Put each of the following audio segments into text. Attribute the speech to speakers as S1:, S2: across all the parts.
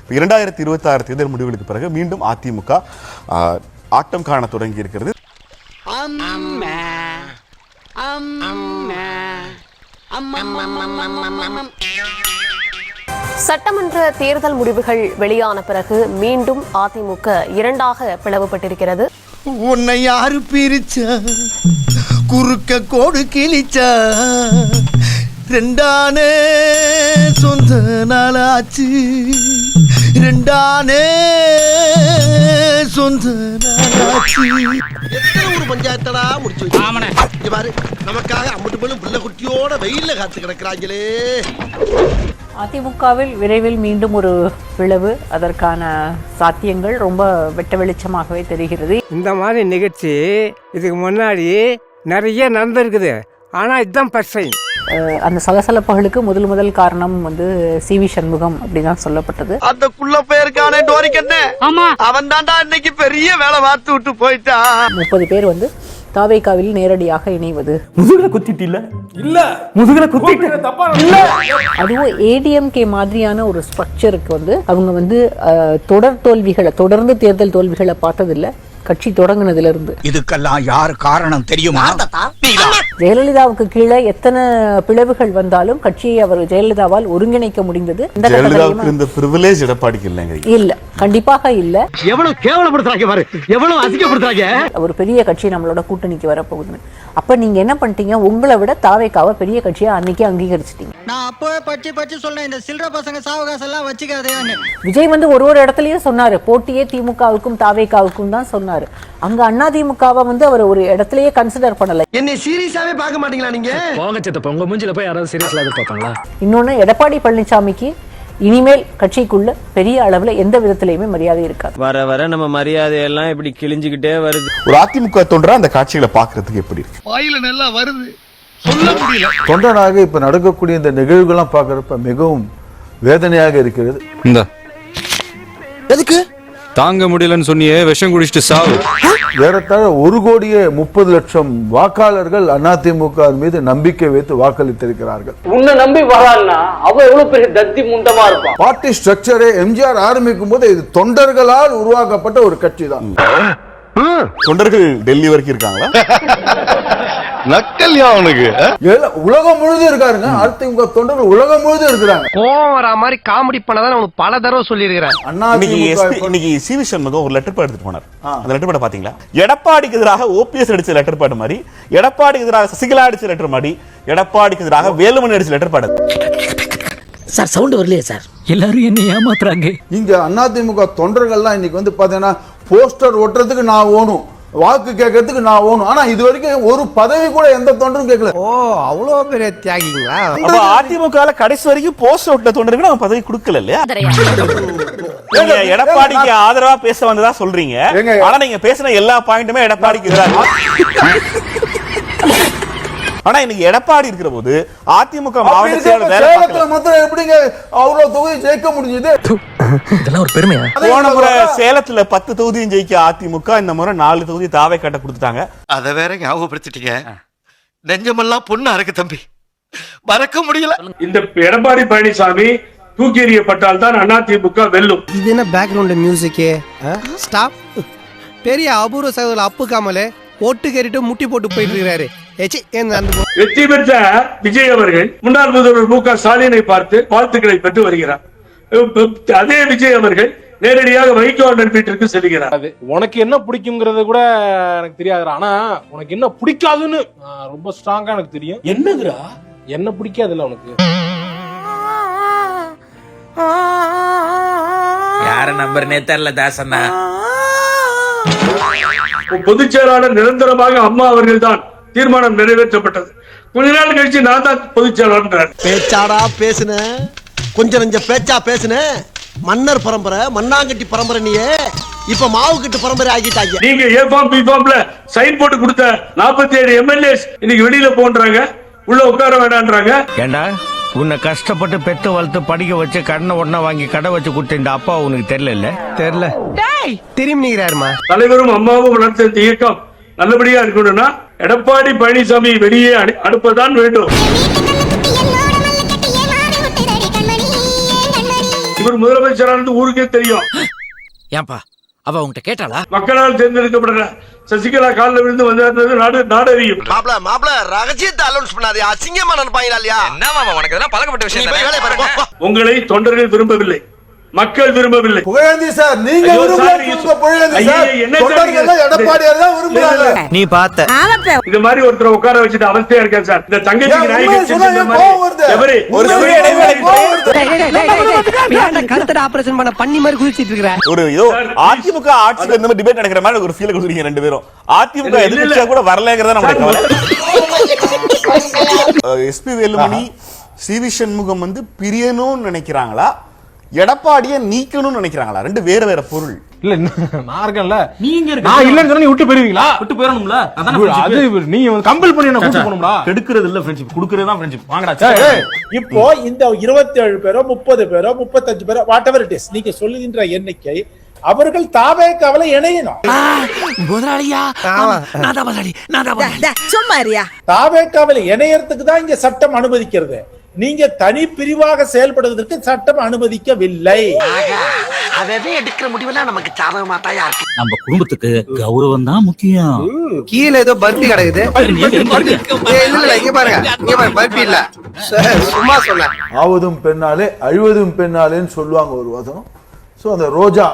S1: 2026 தேர்தல் முடிவுகளுக்கு பிறகு மீண்டும் அதிமுக ஆட்டம் காண தொடங்கி இருக்கிறது.
S2: சட்டமன்ற தேர்தல் முடிவுகள் வெளியான பிறகு மீண்டும் அதிமுக இரண்டாக பிளவுபட்டிருக்கிறது.
S3: உன்னை யாரு பிரிச்சா, குறுக்க கோடு கிழிச்சா, ரெண்டானே சொந்த நாளாச்சு, ரெண்டானே சொந்த நாளாச்சு. எத்தனை ஒரு பஞ்சாயத்தடா முடிச்சு பாரு, நமக்காக அம்பட்டு போலும் பிள்ளை குட்டியோட வெயில்ல காத்து கிடக்குறாங்களே.
S4: அதிமுகவில் விரைவில் மீண்டும் ஒரு பிளவு, அதற்கான சாத்தியங்கள் ரொம்ப வெட்ட வெளிச்சமாகவே தெரிகிறது.
S5: இந்த மாதிரி நிகழ்ச்சி இதுக்கு முன்னாடி நிறைய நடந்திருக்குது, ஆனால் இதுதான் ஃபர்ஸ்ட் டைம்.
S4: அந்த சலசலப்புகளுக்கு முதல் காரணம் சி.வி. சண்முகம் அப்படிதான் சொல்லப்பட்டது.
S3: அந்த குள்ள பேருக்கான டோரிக்கண்ணே, அவன் தாண்டா இன்னைக்கு பெரிய வேலை பார்த்து விட்டு போயிட்டா.
S4: 30 பேர் தாவேகாவில் நேரடியாக இணைவது.
S6: முதுகுல குத்திட்டில்ல இல்ல, முதுகுல குத்திட்டு தப்பா இல்ல.
S4: அதுவும் ஏடிஎம்கே மாதிரியான ஒரு ஸ்ட்ரக்சருக்கு அவங்க தொடர்ந்து தேர்தல் தோல்விகளை பார்த்ததில்லை கட்சி தொடங்கினதுல இருந்து.
S3: இதுக்கெல்லாம் யார் காரணம் தெரியுமா?
S4: ஜெயலலிதாவுக்கு கீழே எத்தனை பிளவுகள் வந்தாலும் கட்சியை அவர் ஜெயலலிதாவால் ஒருங்கிணைக்க முடிந்தது. இல்ல, கண்டிப்பாக இல்ல.
S5: எவ்வளவு கேவலப்படுத்துறாங்க பாரு, எவ்வளவு அசிங்கப்படுத்துறாங்க.
S4: ஒரு பெரிய கட்சி நம்மளோட கூட்டணிக்கு வரப்போகுது. அப்ப நீங்க என்ன பண்ணிட்டீங்க? உங்களை விட தாவேக்காவை பெரிய கட்சியா அன்னைக்கு அங்கீகரிச்சிட்டீங்க.
S7: நான் அப்பவே பற்றி சொல்றேன், இந்த சில்லற பசங்க சாவகாசம் எல்லாம் வச்சுக்காதேன்னு.
S4: விஜய் ஒரு இடத்துலயும் சொன்னாரு, போட்டியே திமுகவுக்கும் தாவேக்காவுக்கும் தான் சொன்னாரு. அங்க அண்ணா திமுகவை அவர் ஒரு இடத்துலயே கன்சிடர் பண்ணல.
S3: என்ன சீரியஸாவே பார்க்க மாட்டீங்களா நீங்க?
S6: போங்க சித்தப்பா, உங்க மூஞ்சில போய் யாராவது சீரியஸ்ல எதிர்பார்ப்பாங்களா?
S4: இன்னொன்னு, எடப்பாடி பழனிசாமிக்கு இனிமேல் கட்சிக்குள்ள பெரிய அளவுல எந்த விதத்திலயுமே மரியாதை இருக்காது.
S8: வர வர நம்ம மரியாதையெல்லாம் இப்படி கிழிஞ்சுக்கிட்டே வருது.
S1: ஒரு அதிமுக தொண்டரா அந்த காட்சிகளை பாக்குறதுக்கு எப்படி இருக்கு?
S3: வாயில நல்லா வருது, சொல்ல முடியல.
S9: தொண்டனாக இப்ப நடக்கக்கூடிய இந்த நிகழ்வுகள்லாம் பாக்குறப்ப மிகவும் வேதனையாக இருக்கிறது.
S10: இந்த
S3: எதுக்கு
S10: தாங்க முடியலன்னு சொன்னியே, விஷம் குடிச்சிட்டு சாவு.
S9: ஏறத்தாழ 1,30,00,000 வாக்காளர்கள் அதிமுக மீது நம்பிக்கை வைத்து வாக்களித்திருக்கிறார்கள்.
S5: உன்னை நம்பி வரான்னா அவ எவ்வளவு பெரிய தத்தி முண்டமா இருப்பான்.
S9: பார்ட்டி ஸ்ட்ரக்சரை எம்ஜிஆர் ஆரம்பிக்கும் போது இது தொண்டர்களால் உருவாக்கப்பட்ட ஒரு கட்சி தான்.
S1: தொண்டர்கள் டெல்லி வரைக்கும் இருக்காங்களா?
S9: நக்கல்யா அவனுக்கு உலகம் முழுதும் இருக்காருங்க. அதிமுக தொண்டர்கள் உலகம் முழுதும் இருக்கிறாங்க.
S3: கோவம் வரா மாதிரி காமெடி பண்ணதான் அவனுக்கு பல தடவை சொல்லி இருக்கிறேன்.
S1: இன்னைக்கு சி.வி. சண்முகம் ஒரு லெட்டர் பேட் எடுத்துட்டு போனார். அந்த லெட்டர் பேட பாத்தீங்களா? எடப்பாடிக்கு எதிராக ஓபிஎஸ் அடிச்ச லெட்டர் பேட் மாதிரி, எடப்பாடிக்கு எதிராக சசிகலா அடிச்ச லெட்டர் மாதிரி, எடப்பாடிக்கு எதிராக வேலுமணி அடிச்ச லெட்டர் பேட்.
S7: சார் சவுண்ட் வரலையே சார்,
S6: எல்லாரும் என்ன ஏமாத்துறாங்க.
S9: இங்க அதிமுக தொண்டர்கள்லாம் இன்னைக்கு பாத்தீங்கன்னா போஸ்டர் ஒட்டுறதுக்கு நான் ஓணும், வாக்கு கேட்கறதுக்கு நான் ஓணும். ஆனா இது வரைக்கும் ஒரு பதவி கூட எந்த தொண்டரும் கேட்கல.
S3: ஓ, அவ்வளவு பெரிய தியாகிங்களா?
S1: அதிமுக கடைசி வரைக்கும் போஸ்டர் ஒட்ட தொண்டருக்கு நம்ம பதவி கொடுக்கல இல்லையா? எடப்பாடிக்கு ஆதரவா பேச வந்ததா சொல்றீங்க, ஆனா நீங்க பேசின எல்லா பாயிண்ட்டுமே எடப்பாடிக்கு எதிராக. ஆனா இன்னைக்கு எடப்பாடி இருக்கிற போது அதிமுக மாவட்ட செயலாளர்
S9: சேலத்துல மொத்தம் எப்படிங்க அவ்வளவு தொகுதி ஜெயிக்க முடிஞ்சது?
S6: இதெல்லாம் ஒரு பெருமையா?
S1: போன முறை சேலத்துல 10 தொகுதியும் ஜெயிக்க அதிமுக, இந்த முறை 4 தொகுதி தாவே கட்ட கொடுத்துட்டாங்க.
S3: அத வேற ஞாபகப்படுத்திட்டீங்க. நெஞ்சமெல்லாம் பொண்ணா இருக்கு தம்பி, மறக்க முடியல.
S11: இந்த எடப்பாடி பழனிசாமி தூக்கி எறியப்பட்டால் தான் அதிமுக வெல்லும்.
S7: இது என்ன பேக்ரவுண்ட் மியூசிக்கே? ஸ்டாப். பெரிய அபூர்வ சகோதரர் அப்பு காமலே ஓட்டு கேறிட்டு முட்டி போட்டு போயிட்டு இருக்காரு.
S11: வெற்றி பெற்ற விஜய் அவர்கள் முன்னாள் முதல்வர் மு.க. ஸ்டாலினை பார்த்து வாழ்த்துக்களை பெற்று வருகிறார். அதே விஜய் அவர்கள் நேரடியாக வைகோ அண்ணன் வீட்டிற்கு செல்கிறார்.
S12: உனக்கு என்ன பிடிக்கும்ங்கிறது கூட எனக்கு தெரியாது, ஆனா உனக்கு என்ன பிடிக்காதுன்னு ரொம்ப ஸ்ட்ராங்கா எனக்கு தெரியும்.
S6: என்னதுடா?
S12: என்ன பிடிக்காதுல்ல உனக்கு?
S8: யார நம்பர்னே தெரியல தாசண்ணா.
S11: பொதுச் செயலாளர் நிரந்தரமாக அம்மா அவர்கள் தான் தீர்மானம் நிறைவேற்றப்பட்டது. கொஞ்ச நாள் கழிச்சு நான் தான் பொதுச் செயலாளர்.
S3: பேச்சாடா பேசுன, கொஞ்சம் நெஞ்ச பேச்சா பேசுன. மன்னர் பரம்பரை, மண்ணாங்கட்டி பரம்பரை, நீயே இப்ப மாவு கட்டு பரம்பரை ஆகிட்டாங்க.
S11: நீங்க ஏ ஃபார்ம் பி ஃபார்ம்ல சைன் போட்டு கொடுத்த 47 எம்எல்ஏஸ் இன்னைக்கு வெளியில போன்றாங்க, உள்ள உட்கார வேண்டான்றாங்க.
S8: ஏண்டா உன்னை கஷ்டப்பட்டு பெத்து வளர்த்து படிக்க வச்சு கடனை உடனே வாங்கி கடை வச்சு கொடுத்த இந்த அப்பா உனக்கு தெரியல? தெரியல.
S7: திரும்பி நீங்கிறாருமா.
S11: தலைவரும் அம்மாவும் வளர்த்த இந்த இயக்கம் நல்லபடியா இருக்கணும்னா எடப்பாடி பழனிசாமி வெளியே அனுப்பதான் வேண்டும். இவர் முதலமைச்சரானது ஊருக்கே தெரியும்.
S8: ஏன்பா அவ உங்ககிட்ட கேட்டாளா?
S11: மக்களால் தேர்ந்தெடுக்கப்படுற சசிகலா காலில் விழுந்து வந்தது நாடறியும்.
S3: மாப்ள ரகசியத்தை அலௌன்ஸ் பண்ணாதே, அசிங்கமா நினைப்பாங்களா இல்லையா?
S8: என்ன மாமா உனக்கு இதெல்லாம் பழக்கப்பட்ட விஷயம்.
S11: உங்களை தொண்டர்கள் விரும்பவில்லை, மக்கள் விரும்பவில்லை.
S9: புகழேந்தி சார், நீங்க எடப்பாடியார் தான் விரும்புறாங்க.
S8: நீ பார்த்த
S11: இது மாதிரி ஒருத்தர் உட்கார வச்சுட்டு அவஸ்தையா இருக்கேன் சார். இந்த தங்கச்சிக்கு
S7: கருத்தட ஆபரேஷன் பண்ண பண்ணி மாதிரி குதிச்சிட்டு இருக்கிறேன்.
S1: ஒரு ஏதோ அதிமுக ஆட்சிக்கு இந்த மாதிரி டிபேட் நடக்கிற மாதிரி ஒரு ஃபீல் கொடுத்துருக்கீங்க ரெண்டு பேரும். அதிமுக எதிர்க்கட்சியா கூட வரலங்கிறத நம்ம கவலை. எஸ்பி வேலுமணி சிவி சண்முகம் வந்து பிரியணும்னு நினைக்கிறாங்களா, எடப்பாடியை நீக்கணும்னு நினைக்கிறாங்களா? ரெண்டு வேற வேற பொருள்.
S12: இல்ல நான் இருக்கேன்ல, நீங்க நான் இல்லன்னு சொன்னா நீ விட்டு போயிருவீங்களா? விட்டு போயிரணும்ல. அது நீங்க கம்பல் பண்ணி என்ன கூட்டி போணும்டா. கெடுக்கிறது இல்ல ஃப்ரெண்ட்ஷிப், குடுக்குறது தான் ஃப்ரெண்ட்ஷிப். வாங்கடா.
S6: இப்போ இந்த 27 பேரோ 30 பேரோ 35 பேரோ வாட் எவர் இட் இஸ், நீங்க சொல்லுகின்ற எண்ணிக்கை அவர்கள் தாவேக்காவில இணையணும்.
S7: முதலாளியா
S6: தாவேக்காவில இணையறதுக்கு தான் இங்க சட்டம் அனுமதிக்கிறது. நீங்க தனி பிரிவாக செயல்படுவதற்கு சட்டம் அனுமதிக்கவில்லை.
S3: எடுக்கிற முடிவெல்லாம் நமக்கு சாதகமா தான் இருக்கு.
S8: நம்ம குடும்பத்துக்கு கௌரவம் தான் முக்கியம்.
S7: கீழே ஏதோ பர்பி கிடக்குது. இல்ல இங்க பாருங்க, இங்க பாருங்க, பர்பி இல்ல, சும்மா சொன்ன.
S9: ஆவதும் பெண்ணாலே அழுவதும் பெண்ணாலேன்னு சொல்லுவாங்க ஒரு வசனம். சோ அந்த ரோஜா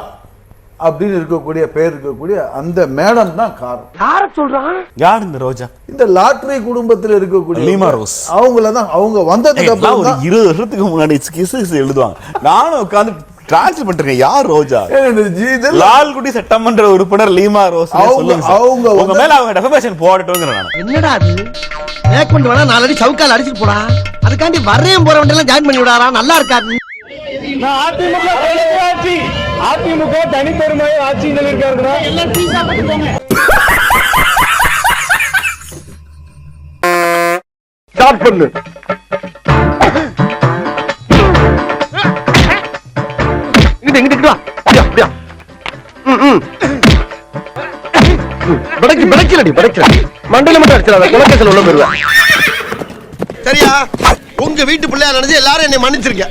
S9: அப்படின்னு இருக்கக்கூடிய பேர் இருக்கக்கூடிய அந்த மேடம் தான் காரணம்.
S3: யார சொல்றான்?
S1: யார் இந்த ரோஜா?
S9: இந்த லாட்டரி குடும்பத்தில் இருக்கக்கூடிய
S1: லீமா ரோஸ்.
S9: அவங்களதான், அவங்க வந்ததுக்கு அப்புறம்
S1: ஒரு 20 வருஷத்துக்கு முன்னாடி கிசு எழுதுவாங்க. நானும் உட்கார்ந்து டிரான்ஸ்லேட் பண்றேன். யார் ரோஜா? லால்குடி சட்டமன்ற உறுப்பினர் லீமா ரோஸ். அவங்க உங்க மேல அவங்க டெஃபமேஷன் போடட்டும்ங்கற நான்.
S3: என்னடா அது? மேற்கொண்டு வேணா 4 அடி சவுக்கால் அடிச்சிட்டு போடா. அதுக்காண்டி வர்றேன் போறவங்க எல்லாம் ஜாயின் பண்ணி விடாரா? நல்லா இருக்காது.
S12: அதிமுக தனிப்பெருமை ஆட்சியில் இருக்காருன்னா
S3: ஸ்டார்ட் பண்ணு. இங்கிட்டு வா. அப்படியா? மண்டையில மட்டும் அடிச்சிடாத, குலக்கேசல் உள்ள போயிருவேன். சரியா? உங்க வீட்டு பிள்ளையா நினைச்சு எல்லாரும் என்னை மன்னிச்சிருக்க.